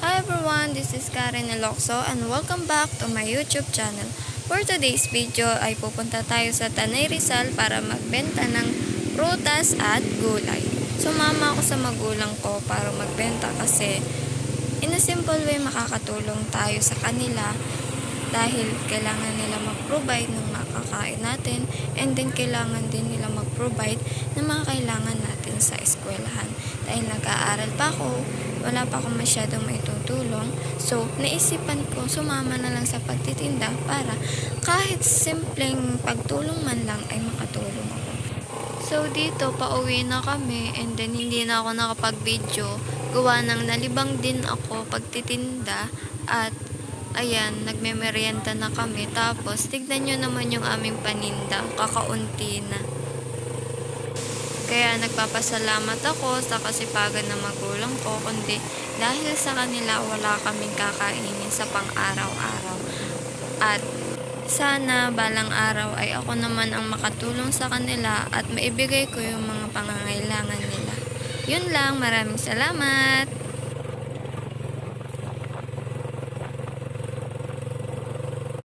Hi everyone, this is Karen Elocso and welcome back to my YouTube channel. For today's video ay pupunta tayo sa Tanay Rizal para magbenta ng prutas at gulay. Sumama ako sa magulang ko para magbenta kasi in a simple way makakatulong tayo sa kanila dahil kailangan nila mag-provide ng makakain natin and then kailangan din nila mag-provide ng mga kailangan natin sa eskwelahan. Dahil nag-aaral pa ako, wala pa akong masyadong maitutulong. So, naisipan ko sumama na lang sa pagtitinda para kahit simpleng pagtulong man lang ay makatulong ako. So, dito pauwi na kami and then hindi na ako nakapag-video. Gawa ng nalibang din ako pagtitinda at ayan, nagmemeryenda na kami. Tapos, tignan nyo naman yung aming paninda. Kakaunti na. Kaya nagpapasalamat ako sa kasipagan ng magulang ko. Kundi dahil sa kanila, wala kaming kakainin sa pang-araw-araw. At sana balang araw ay ako naman ang makatulong sa kanila at maibigay ko yung mga pangangailangan nila. Yun lang, maraming salamat!